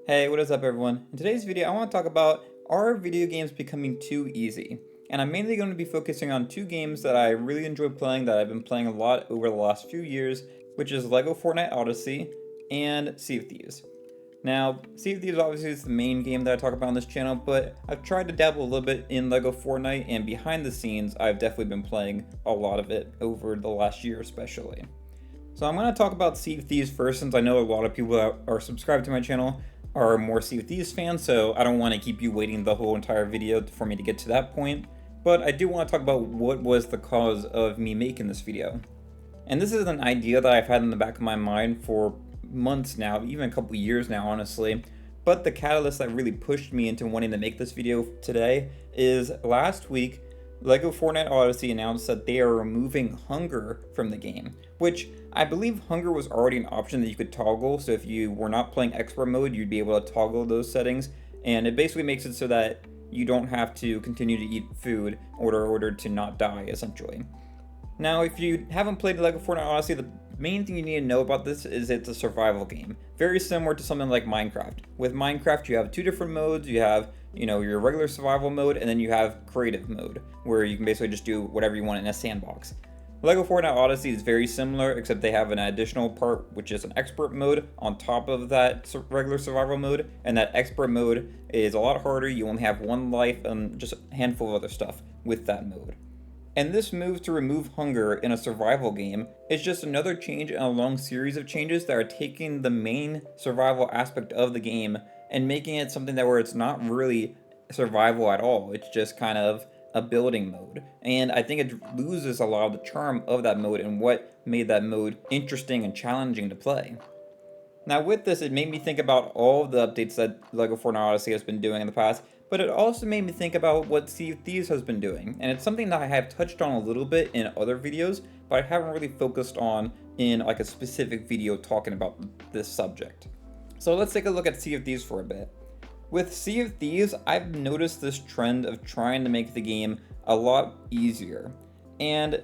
Hey, what is up everyone? In today's video, I want to talk about are video games becoming too easy? And I'm mainly going to be focusing on two games that I really enjoy playing that I've been playing a lot over the last few years, which is LEGO Fortnite Odyssey and Sea of Thieves. Now, Sea of Thieves obviously is the main game that I talk about on this channel, but I've tried to dabble a little bit in LEGO Fortnite, and behind the scenes, I've definitely been playing a lot of it over the last year especially. So I'm going to talk about Sea of Thieves first, since I know a lot of people that are subscribed to my channel are more Sea of Thieves fans, so I don't want to keep you waiting the whole entire video for me to get to that point. But I do want to talk about what was the cause of me making this video. And this is an idea that I've had in the back of my mind for months now, even a couple years now, honestly. But the catalyst that really pushed me into wanting to make this video today is last week, LEGO Fortnite Odyssey announced that they are removing hunger from the game, which I believe hunger was already an option that you could toggle, so if you were not playing expert mode, you'd be able to toggle those settings, and it basically makes it so that you don't have to continue to eat food in order to not die, essentially. Now, if you haven't played LEGO Fortnite Odyssey, the main thing you need to know about this is it's a survival game. Very similar to something like Minecraft. With Minecraft, you have two different modes. You have, your regular survival mode, and then you have creative mode, where you can basically just do whatever you want in a sandbox. LEGO Fortnite Odyssey is very similar, except they have an additional part, which is an expert mode on top of that regular survival mode, and that expert mode is a lot harder. You only have one life and just a handful of other stuff with that mode. And this move to remove hunger in a survival game is just another change in a long series of changes that are taking the main survival aspect of the game and making it something that where it's not really survival at all. It's just kind of a building mode. And I think it loses a lot of the charm of that mode and what made that mode interesting and challenging to play. Now with this, it made me think about all of the updates that LEGO Fortnite Odyssey has been doing in the past, but it also made me think about what Sea of Thieves has been doing, and it's something that I have touched on a little bit in other videos, but I haven't really focused on in like a specific video talking about this subject. So let's take a look at Sea of Thieves for a bit. With Sea of Thieves, I've noticed this trend of trying to make the game a lot easier, and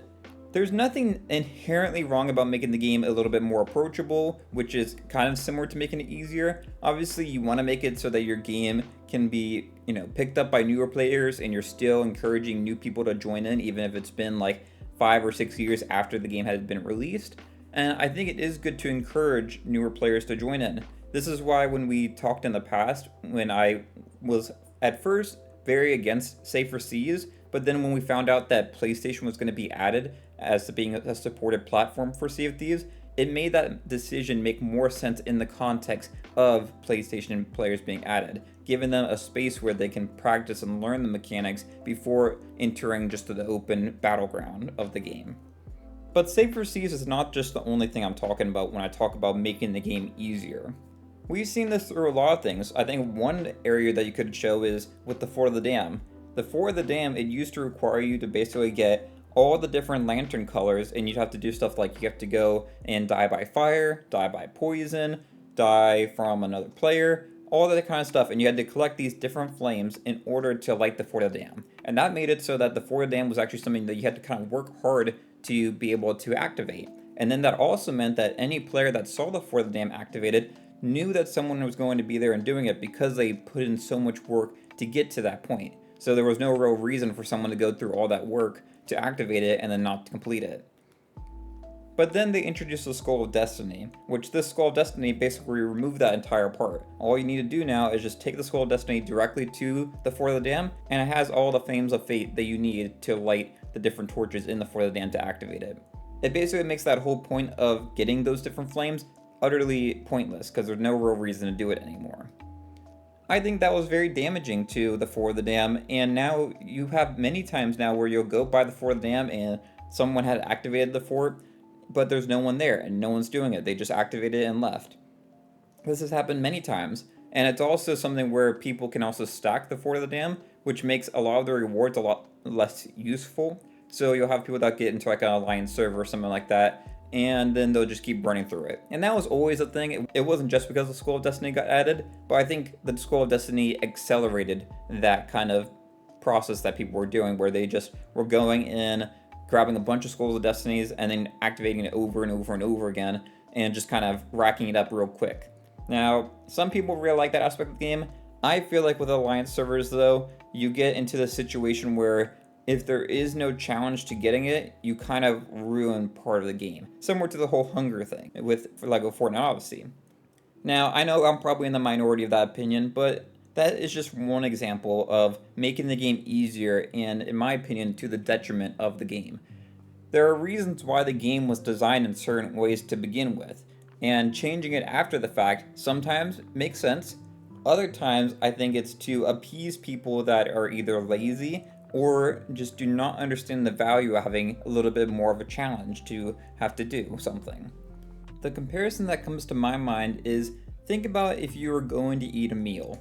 there's nothing inherently wrong about making the game a little bit more approachable, which is kind of similar to making it easier. Obviously, you want to make it so that your game can be, picked up by newer players, and you're still encouraging new people to join in, even if it's been like 5 or 6 years after the game has been released. And I think it is good to encourage newer players to join in. This is why when we talked in the past, when I was at first very against Safer Seas, but then when we found out that PlayStation was going to be added as being a supported platform for Sea of Thieves, it made that decision make more sense in the context of PlayStation players being added, giving them a space where they can practice and learn the mechanics before entering just the open battleground of the game. But Safer Seas is not just the only thing I'm talking about when I talk about making the game easier. We've seen this through a lot of things. I think one area that you could show is with the Fort of the Dam. The Fort of the Dam, it used to require you to basically get all the different lantern colors, and you'd have to do stuff like you have to go and die by fire, die by poison, die from another player, all that kind of stuff, and you had to collect these different flames in order to light the Fort of the Dam. And that made it so that the Fort of the Dam was actually something that you had to kind of work hard to be able to activate. And then that also meant that any player that saw the Fort of the Dam activated knew that someone was going to be there and doing it because they put in so much work to get to that point. So there was no real reason for someone to go through all that work to activate it and then not complete it. But then they introduced the Skull of Destiny, which this Skull of Destiny basically removed that entire part. All you need to do now is just take the Skull of Destiny directly to the Fort of the Dam, and it has all the Flames of Fate that you need to light the different torches in the Fort of the Dam to activate it. It basically makes that whole point of getting those different flames utterly pointless, because there's no real reason to do it anymore. I think that was very damaging to the Fort of the Dam, and now you have many times now where you'll go by the Fort of the Dam and someone had activated the fort, but there's no one there and no one's doing it. They just activated it and left. This has happened many times, and it's also something where people can also stack the Fort of the Dam, which makes a lot of the rewards a lot less useful. So you'll have people that get into like an alliance server or something like that, and then they'll just keep running through it. And that was always a thing. It wasn't just because the Skull of Destiny got added, but I think the Skull of Destiny accelerated that kind of process that people were doing, where they just were going in, grabbing a bunch of Skulls of Destinies, and then activating it over and over and over again, and just kind of racking it up real quick. Now, some people really like that aspect of the game. I feel like with Alliance servers, though, you get into the situation where if there is no challenge to getting it, you kind of ruin part of the game. Similar to the whole hunger thing with Lego Fortnite Odyssey. Now, I know I'm probably in the minority of that opinion, but that is just one example of making the game easier and, in my opinion, to the detriment of the game. There are reasons why the game was designed in certain ways to begin with, and changing it after the fact sometimes makes sense. Other times, I think it's to appease people that are either lazy or just do not understand the value of having a little bit more of a challenge to have to do something. The comparison that comes to my mind is, think about if you were going to eat a meal.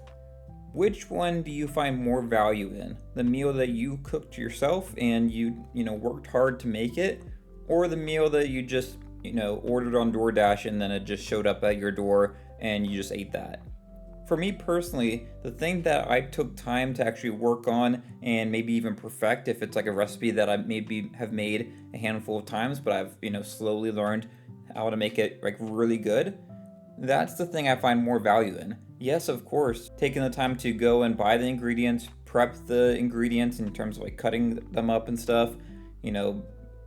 Which one do you find more value in? The meal that you cooked yourself and you worked hard to make it, or the meal that you just, ordered on DoorDash and then it just showed up at your door and you just ate that? For me personally, the thing that I took time to actually work on and maybe even perfect, if it's like a recipe that I maybe have made a handful of times, but I've, slowly learned how to make it like really good, that's the thing I find more value in. Yes, of course, taking the time to go and buy the ingredients, prep the ingredients in terms of like cutting them up and stuff,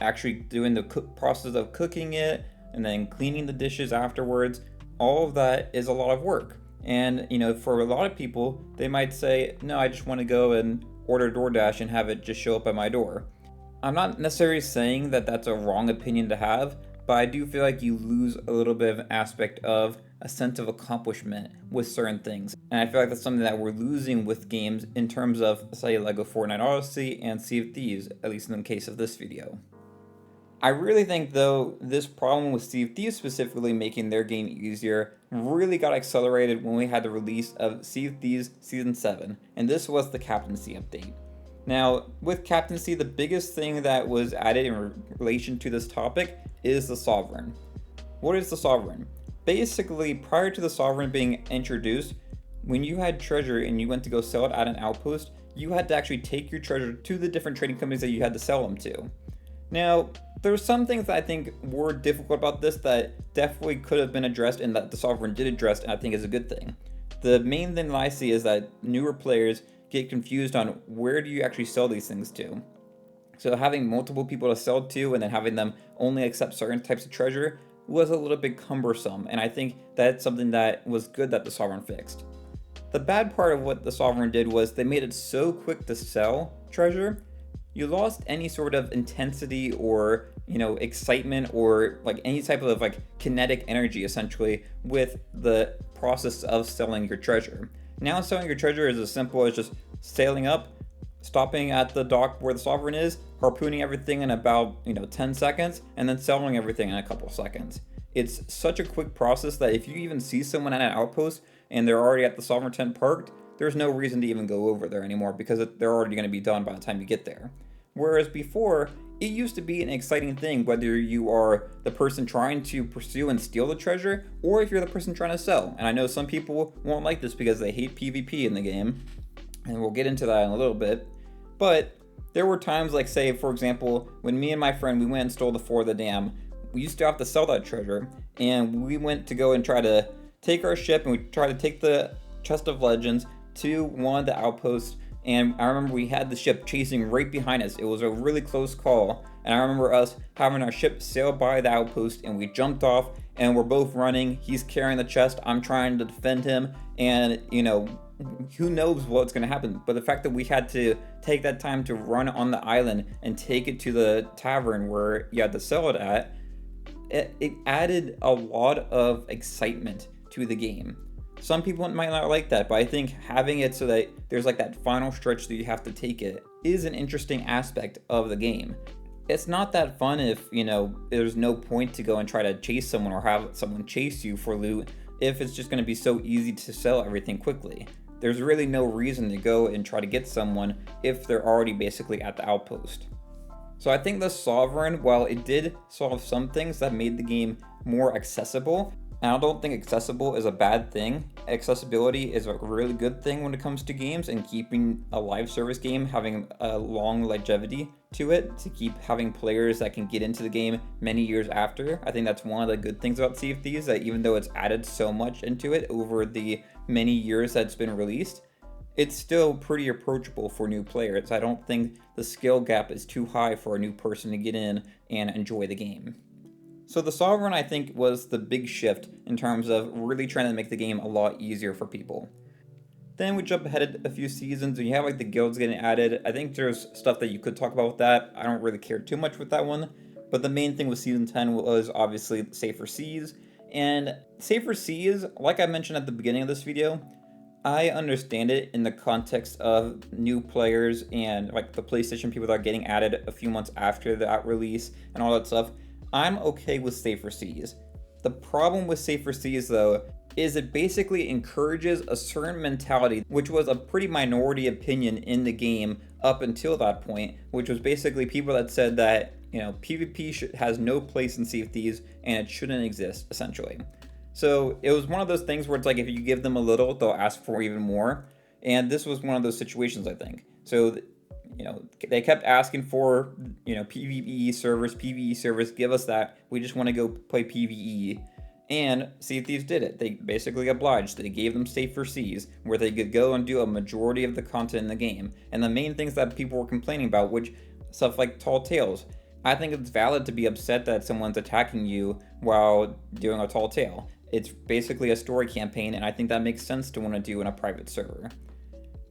actually doing the process of cooking it and then cleaning the dishes afterwards, all of that is a lot of work. And, for a lot of people, they might say, no, I just want to go and order DoorDash and have it just show up at my door. I'm not necessarily saying that that's a wrong opinion to have, but I do feel like you lose a little bit of an aspect of a sense of accomplishment with certain things. And I feel like that's something that we're losing with games in terms of, say, Lego Fortnite Odyssey and Sea of Thieves, at least in the case of this video. I really think, though, this problem with Sea of Thieves specifically making their game easier really got accelerated when we had the release of Sea of Thieves Season 7, and this was the Captaincy update. Now, with Captaincy, the biggest thing that was added in relation to this topic is the Sovereign. What is the Sovereign? Basically, prior to the Sovereign being introduced, when you had treasure and you went to go sell it at an outpost, you had to actually take your treasure to the different trading companies that you had to sell them to. Now, there are some things that I think were difficult about this that definitely could have been addressed and that the Sovereign did address, and I think is a good thing. The main thing that I see is that newer players get confused on where do you actually sell these things to. So having multiple people to sell to and then having them only accept certain types of treasure was a little bit cumbersome, and I think that's something that was good that the Sovereign fixed. The bad part of what the Sovereign did was they made it so quick to sell treasure, you lost any sort of intensity or, excitement or like any type of like kinetic energy essentially with the process of selling your treasure. Now selling your treasure is as simple as just sailing up, stopping at the dock where the Sovereign is, harpooning everything in about 10 seconds, and then selling everything in a couple seconds. It's such a quick process that if you even see someone at an outpost and they're already at the Sovereign tent parked, there's no reason to even go over there anymore because they're already going to be done by the time you get there. Whereas before, it used to be an exciting thing whether you are the person trying to pursue and steal the treasure or if you're the person trying to sell. And I know some people won't like this because they hate PvP in the game, and we'll get into that in a little bit. But there were times like, say, for example, when me and my friend, we went and stole the Fort of the Dam, we used to have to sell that treasure, and we went to go and try to take our ship and we tried to take the Chest of Legends to one of the outposts. And I remember we had the ship chasing right behind us. It was a really close call. And I remember us having our ship sail by the outpost and we jumped off and we're both running. He's carrying the chest. I'm trying to defend him. And, who knows what's going to happen. But the fact that we had to take that time to run on the island and take it to the tavern where you had to sell it at, it added a lot of excitement to the game. Some people might not like that, but I think having it so that there's like that final stretch that you have to take it is an interesting aspect of the game. It's not that fun if, there's no point to go and try to chase someone or have someone chase you for loot if it's just going to be so easy to sell everything quickly. There's really no reason to go and try to get someone if they're already basically at the outpost. So I think the Sovereign, while it did solve some things that made the game more accessible, and I don't think accessible is a bad thing. Accessibility is a really good thing when it comes to games and keeping a live service game having a long longevity to it to keep having players that can get into the game many years after. I think that's one of the good things about Sea of Thieves, that even though it's added so much into it over the many years that it's been released, it's still pretty approachable for new players. I don't think the skill gap is too high for a new person to get in and enjoy the game. So the Sovereign, I think, was the big shift in terms of really trying to make the game a lot easier for people. Then we jump ahead a few seasons and you have like the guilds getting added. I think there's stuff that you could talk about with that. I don't really care too much with that one. But the main thing with season 10 was obviously Safer Seas. And Safer Seas, like I mentioned at the beginning of this video, I understand it in the context of new players and like the PlayStation people that are getting added a few months after that release and all that stuff. I'm okay with Safer Seas. The problem with Safer Seas though is it basically encourages a certain mentality, which was a pretty minority opinion in the game up until that point, which was basically people that said that, PvP has no place in Sea of Thieves and it shouldn't exist, essentially. So it was one of those things where it's like if you give them a little, they'll ask for even more. And this was one of those situations, I think. So, they kept asking for, PvE servers, give us that. We just want to go play PvE. And Sea of Thieves did it. They basically obliged. They gave them Safer Seas, where they could go and do a majority of the content in the game. And the main things that people were complaining about, which stuff like Tall Tales. I think it's valid to be upset that someone's attacking you while doing a tall tale. It's basically a story campaign, and I think that makes sense to want to do in a private server.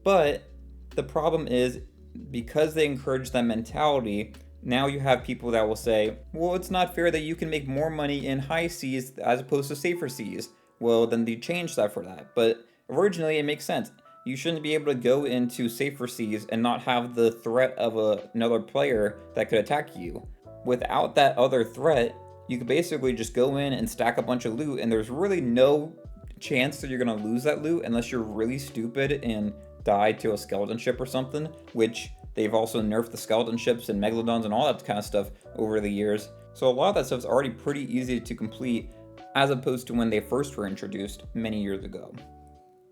But the problem is, because they encourage that mentality, now you have people that will say, well, it's not fair that you can make more money in high seas as opposed to safer seas. Well, then they changed that for that. But originally, it makes sense. You shouldn't be able to go into safer seas and not have the threat of another player that could attack you. Without that other threat, you could basically just go in and stack a bunch of loot, and there's really no chance that you're going to lose that loot unless you're really stupid and die to a skeleton ship or something, which they've also nerfed the skeleton ships and megalodons and all that kind of stuff over the years. So a lot of that stuff is already pretty easy to complete as opposed to when they first were introduced many years ago.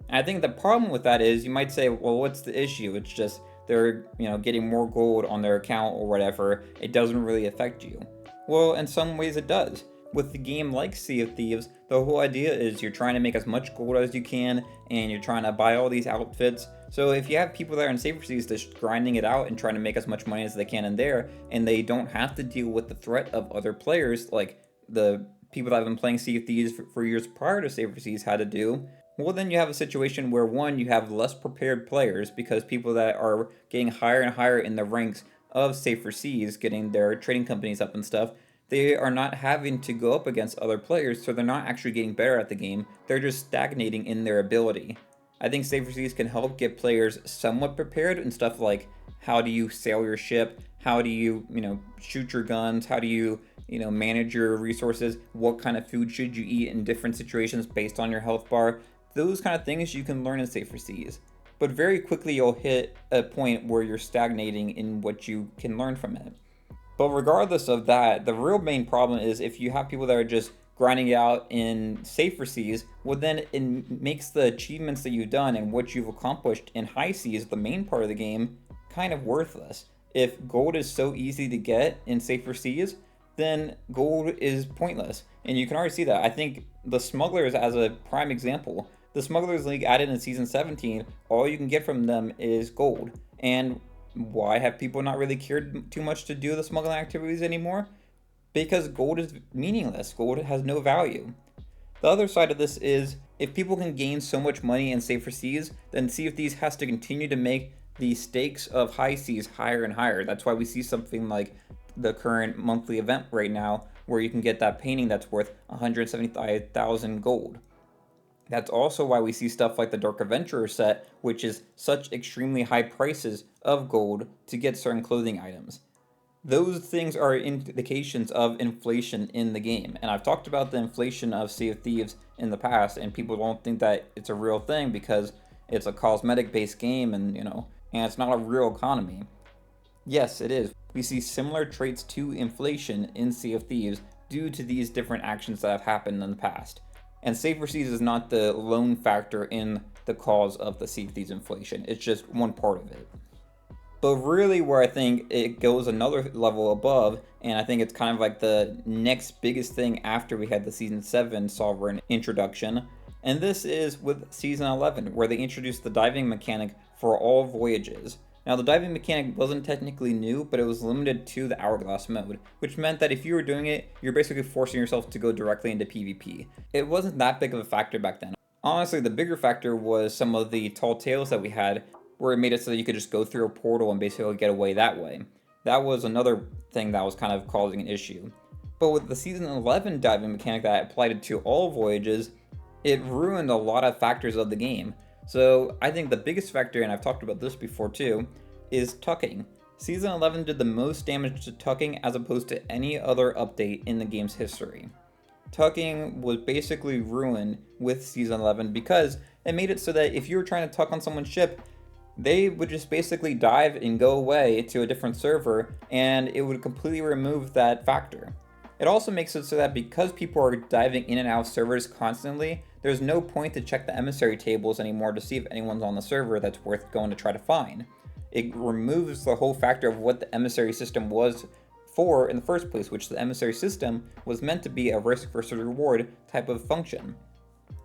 And I think the problem with that is you might say, well, what's the issue? It's just they're, getting more gold on their account or whatever. It doesn't really affect you. Well, in some ways it does. With the game like Sea of Thieves, the whole idea is you're trying to make as much gold as you can, and you're trying to buy all these outfits. So if you have people that are in Safer Seas just grinding it out and trying to make as much money as they can in there, and they don't have to deal with the threat of other players, like the people that have been playing Sea of Thieves for years prior to Safer Seas had to do, well, then you have a situation where, one, you have less prepared players because people that are getting higher and higher in the ranks of Safer Seas, getting their trading companies up and stuff, they are not having to go up against other players, so they're not actually getting better at the game. They're just stagnating in their ability. I think Safer Seas can help get players somewhat prepared in stuff like how do you sail your ship, how do you, shoot your guns, how do you, manage your resources, what kind of food should you eat in different situations based on your health bar. Those kind of things you can learn in Safer Seas. But very quickly you'll hit a point where you're stagnating in what you can learn from it. But regardless of that, the real main problem is if you have people that are just grinding it out in Safer Seas, well then it makes the achievements that you've done and what you've accomplished in high seas, the main part of the game, kind of worthless. If gold is so easy to get in Safer Seas, then gold is pointless. And you can already see that. I think the Smugglers as a prime example. The Smugglers League added in Season 17, all you can get from them is gold. And why have people not really cared too much to do the smuggling activities anymore? Because gold is meaningless. Gold has no value. The other side of this is, if people can gain so much money in Safer Seas, then Sea of Thieves has to continue to make the stakes of high seas higher and higher. That's why we see something like the current monthly event right now, where you can get that painting that's worth 175,000 gold. That's also why we see stuff like the Dark Adventurer set, which is such extremely high prices of gold to get certain clothing items. Those things are indications of inflation in the game. And I've talked about the inflation of Sea of Thieves in the past, and people don't think that it's a real thing because it's a cosmetic-based game and, and it's not a real economy. Yes, it is. We see similar traits to inflation in Sea of Thieves due to these different actions that have happened in the past. And Safer Seas is not the lone factor in the cause of the Sea of Thieves inflation. It's just one part of it. But really, where I think it goes another level above, and I think it's kind of like the next biggest thing after we had the Season 7 Sovereign introduction, and this is with Season 11, where they introduced the diving mechanic for all voyages. Now, the diving mechanic wasn't technically new, but it was limited to the Hourglass mode, which meant that if you were doing it, you're basically forcing yourself to go directly into PvP. It wasn't that big of a factor back then. Honestly, the bigger factor was some of the tall tales that we had, where it made it so that you could just go through a portal and basically get away that way. That was another thing that was kind of causing an issue. But with the Season 11 diving mechanic that applied to all voyages, it ruined a lot of factors of the game. So I think the biggest factor, and I've talked about this before too, is tucking. Season 11 did the most damage to tucking as opposed to any other update in the game's history. Tucking was basically ruined with Season 11 because it made it so that if you were trying to tuck on someone's ship, they would just basically dive and go away to a different server, and it would completely remove that factor. It also makes it so that because people are diving in and out of servers constantly, there's no point to check the emissary tables anymore to see if anyone's on the server that's worth going to try to find. It removes the whole factor of what the emissary system was for in the first place, which the emissary system was meant to be a risk versus reward type of function.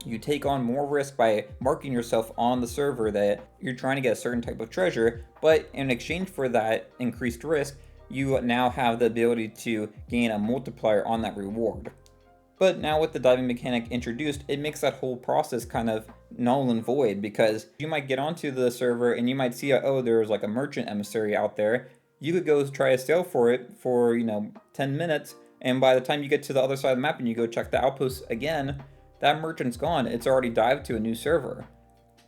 You take on more risk by marking yourself on the server that you're trying to get a certain type of treasure, but in exchange for that increased risk, you now have the ability to gain a multiplier on that reward. But now with the diving mechanic introduced, it makes that whole process kind of null and void, because you might get onto the server and you might see, oh, there's like a merchant emissary out there. You could go try to sail for it for, 10 minutes, and by the time you get to the other side of the map and you go check the outposts again, that merchant's gone. It's already dived to a new server.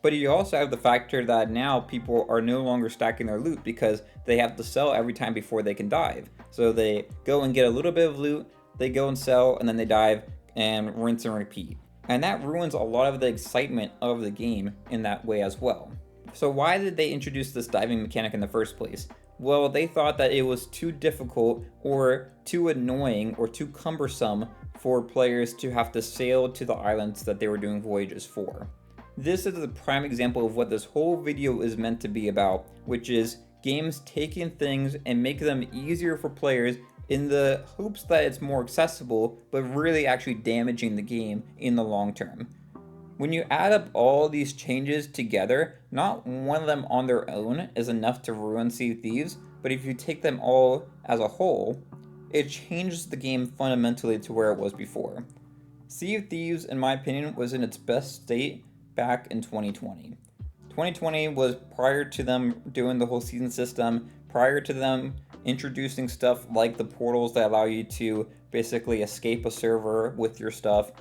But you also have the factor that now people are no longer stacking their loot because they have to sell every time before they can dive. So they go and get a little bit of loot, they go and sell, and then they dive and rinse and repeat. And that ruins a lot of the excitement of the game in that way as well. So why did they introduce this diving mechanic in the first place? Well, they thought that it was too difficult or too annoying or too cumbersome for players to have to sail to the islands that they were doing voyages for. This is a prime example of what this whole video is meant to be about, which is games taking things and making them easier for players in the hopes that it's more accessible, but really actually damaging the game in the long term. When you add up all these changes together, not one of them on their own is enough to ruin Sea of Thieves, but if you take them all as a whole, it changes the game fundamentally to where it was before. Sea of Thieves, in my opinion, was in its best state back in 2020. 2020 was prior to them doing the whole season system, prior to them introducing stuff like the portals that allow you to basically escape a server with your stuff,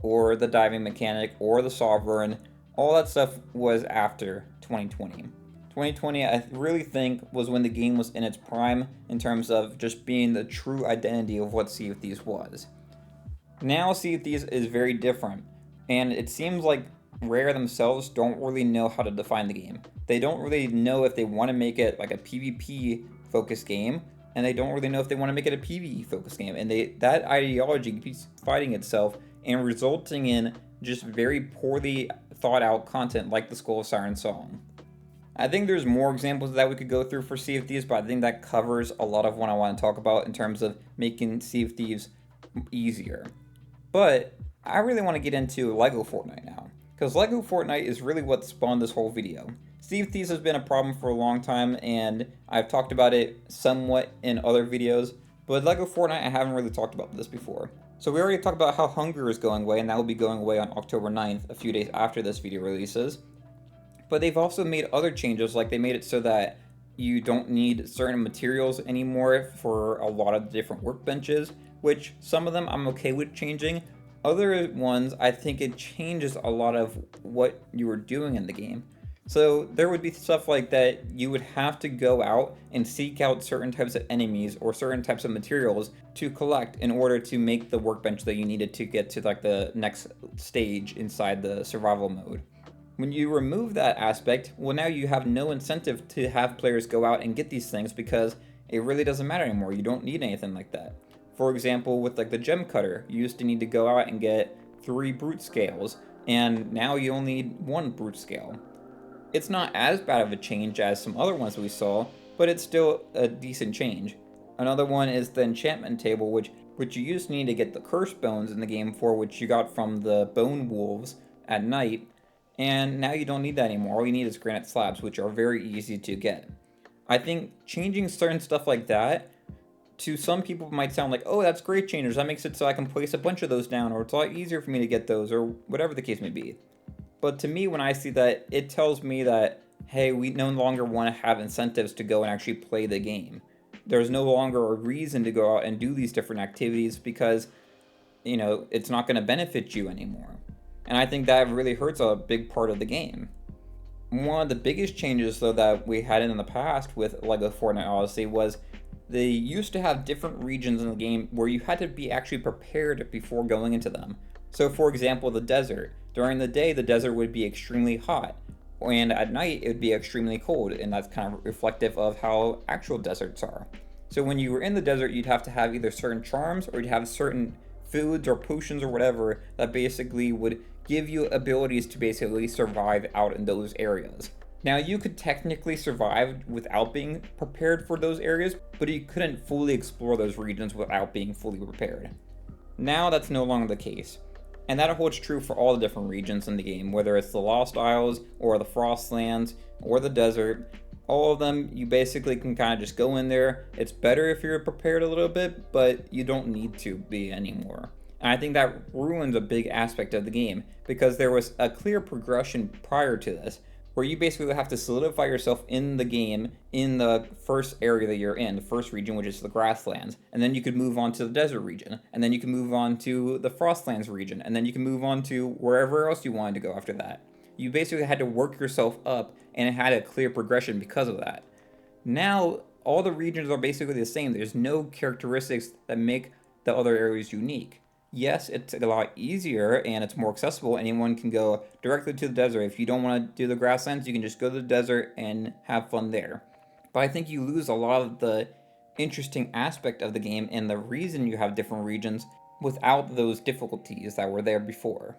or the diving mechanic, or the sovereign. All that stuff was after 2020. 2020, I really think, was when the game was in its prime in terms of just being the true identity of what Sea of Thieves was. Now Sea of Thieves is very different, and it seems like Rare themselves don't really know how to define the game. They don't really know if they want to make it like a PvP focused game, and they don't really know if they want to make it a PvE focused game. And that ideology keeps fighting itself and resulting in just very poorly thought out content like the Skull of Siren song. I think there's more examples that we could go through for Sea of Thieves, but I think that covers a lot of what I want to talk about in terms of making Sea of Thieves easier. But I really want to get into LEGO Fortnite now, because LEGO Fortnite is really what spawned this whole video. Sea of Thieves has been a problem for a long time, and I've talked about it somewhat in other videos, but LEGO Fortnite, I haven't really talked about this before. So we already talked about how Hunger is going away, and that will be going away on October 9th, a few days after this video releases. But they've also made other changes, like they made it so that you don't need certain materials anymore for a lot of the different workbenches, which some of them I'm okay with changing. Other ones, I think it changes a lot of what you were doing in the game. So there would be stuff like that you would have to go out and seek out certain types of enemies or certain types of materials to collect in order to make the workbench that you needed to get to like the next stage inside the survival mode. When you remove that aspect, well, now you have no incentive to have players go out and get these things because it really doesn't matter anymore. You don't need anything like that. For example, with like the gem cutter, you used to need to go out and get 3 brute scales, and now you only need 1 brute scale. It's not as bad of a change as some other ones we saw, but it's still a decent change. Another one is the enchantment table, which you used to need to get the curse bones in the game for, which you got from the bone wolves at night, and now you don't need that anymore. All you need is granite slabs, which are very easy to get. I think changing certain stuff like that to some people might sound like, oh, that's great changes. That makes it so I can place a bunch of those down, or it's a lot easier for me to get those, or whatever the case may be. But to me, when I see that, it tells me that, hey, we no longer want to have incentives to go and actually play the game. There's no longer a reason to go out and do these different activities because, it's not going to benefit you anymore. And I think that really hurts a big part of the game. One of the biggest changes, though, that we had in the past with LEGO Fortnite Odyssey was they used to have different regions in the game where you had to be actually prepared before going into them. So, for example, the desert. During the day, the desert would be extremely hot, and at night, it would be extremely cold, and that's kind of reflective of how actual deserts are. So, when you were in the desert, you'd have to have either certain charms or you'd have certain foods or potions or whatever that basically would give you abilities to basically survive out in those areas. Now, you could technically survive without being prepared for those areas, but you couldn't fully explore those regions without being fully prepared. Now, that's no longer the case. And that holds true for all the different regions in the game, whether it's the Lost Isles, or the Frostlands, or the desert. All of them, you basically can kind of just go in there. It's better if you're prepared a little bit, but you don't need to be anymore. And I think that ruins a big aspect of the game, because there was a clear progression prior to this, where you basically have to solidify yourself in the game in the first area that you're in, the first region, which is the grasslands, and then you could move on to the desert region, and then you can move on to the frostlands region, and then you can move on to wherever else you wanted to go after that. You basically had to work yourself up, and it had a clear progression because of that. Now, all the regions are basically the same. There's no characteristics that make the other areas unique. Yes, it's a lot easier and it's more accessible. Anyone can go directly to the desert. If you don't want to do the grasslands, you can just go to the desert and have fun there. But I think you lose a lot of the interesting aspect of the game and the reason you have different regions without those difficulties that were there before.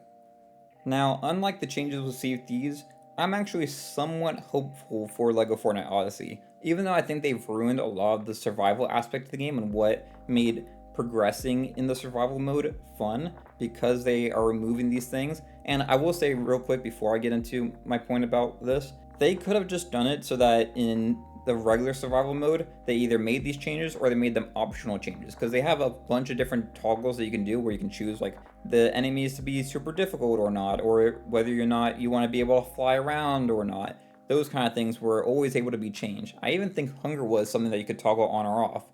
Now, unlike the changes with Sea of Thieves, I'm actually somewhat hopeful for LEGO Fortnite Odyssey, even though I think they've ruined a lot of the survival aspect of the game and what made progressing in the survival mode fun, because they are removing these things. And I will say real quick before I get into my point about this, they could have just done it so that in the regular survival mode, they either made these changes or they made them optional changes, because they have a bunch of different toggles that you can do where you can choose like the enemies to be super difficult or not, or whether or not you want to be able to fly around or not. Those kind of things were always able to be changed. I even think hunger was something that you could toggle on or off.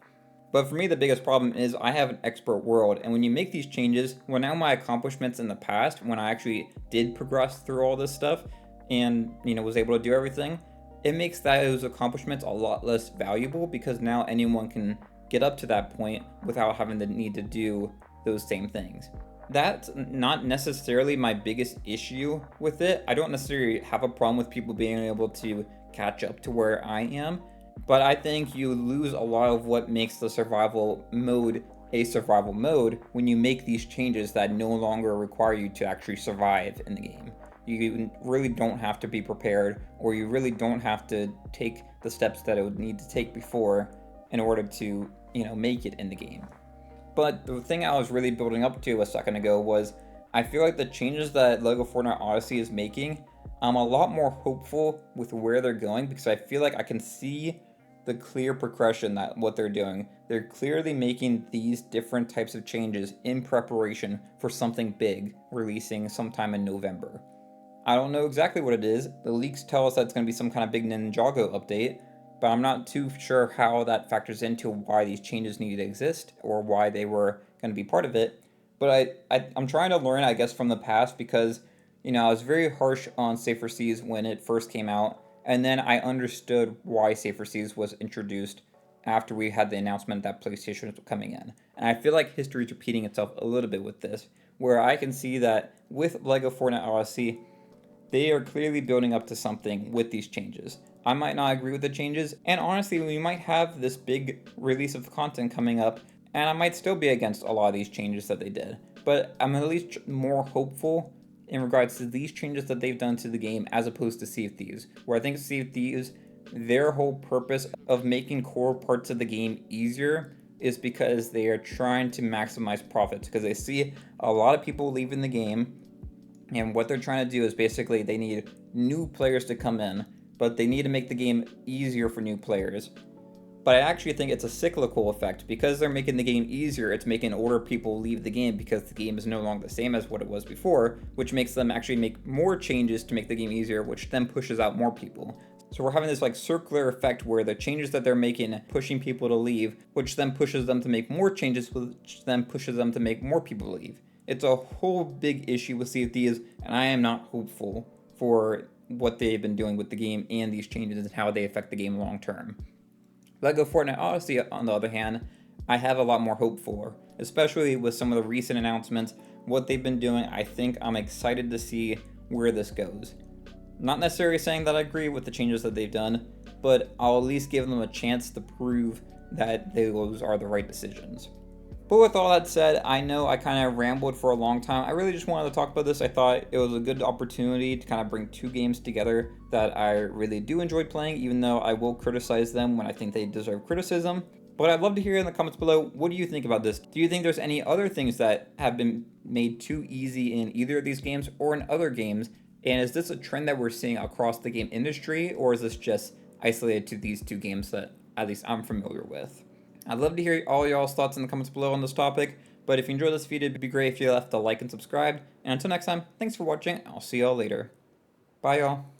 But for me, the biggest problem is I have an expert world, and when you make these changes, well, now my accomplishments in the past, when I actually did progress through all this stuff and, was able to do everything, it makes those accomplishments a lot less valuable, because now anyone can get up to that point without having the need to do those same things. That's not necessarily my biggest issue with it. I don't necessarily have a problem with people being able to catch up to where I am. But I think you lose a lot of what makes the survival mode a survival mode when you make these changes that no longer require you to actually survive in the game. You really don't have to be prepared, or you really don't have to take the steps that it would need to take before in order to, make it in the game. But the thing I was really building up to a second ago was I feel like the changes that LEGO Fortnite Odyssey is making, I'm a lot more hopeful with where they're going, because I feel like I can see the clear progression that what they're doing. They're clearly making these different types of changes in preparation for something big releasing sometime in November. I don't know exactly what it is. The leaks tell us that it's going to be some kind of big Ninjago update, but I'm not too sure how that factors into why these changes need to exist or why they were going to be part of it. But I'm trying to learn, I guess, from the past, because I was very harsh on Safer Seas when it first came out, and then I understood why Safer Seas was introduced after we had the announcement that PlayStation was coming in. And I feel like history is repeating itself a little bit with this, where I can see that with LEGO Fortnite Odyssey, they are clearly building up to something with these changes. I might not agree with the changes, and honestly, we might have this big release of content coming up, and I might still be against a lot of these changes that they did. But I'm at least more hopeful in regards to these changes that they've done to the game as opposed to Sea of Thieves, where I think Sea of Thieves their whole purpose of making core parts of the game easier is because they are trying to maximize profits, because they see a lot of people leaving the game, and what they're trying to do is basically they need new players to come in, but they need to make the game easier for new players. But I actually think it's a cyclical effect. Because they're making the game easier, it's making older people leave the game because the game is no longer the same as what it was before, which makes them actually make more changes to make the game easier, which then pushes out more people. So we're having this like circular effect where the changes that they're making pushing people to leave, which then pushes them to make more changes, which then pushes them to make more people leave. It's a whole big issue with Sea of Thieves, and I am not hopeful for what they've been doing with the game and these changes and how they affect the game long term. Lego Fortnite Odyssey, on the other hand, I have a lot more hope for, especially with some of the recent announcements, what they've been doing. I think I'm excited to see where this goes. Not necessarily saying that I agree with the changes that they've done, but I'll at least give them a chance to prove that those are the right decisions. But with all that said, I know I kind of rambled for a long time. I really just wanted to talk about this. I thought it was a good opportunity to kind of bring two games together that I really do enjoy playing, even though I will criticize them when I think they deserve criticism. But I'd love to hear in the comments below, what do you think about this? Do you think there's any other things that have been made too easy in either of these games or in other games? And is this a trend that we're seeing across the game industry, or is this just isolated to these two games that at least I'm familiar with? I'd love to hear all y'all's thoughts in the comments below on this topic, but if you enjoyed this video, it'd be great if you left a like and subscribe. And until next time, thanks for watching, I'll see y'all later. Bye y'all.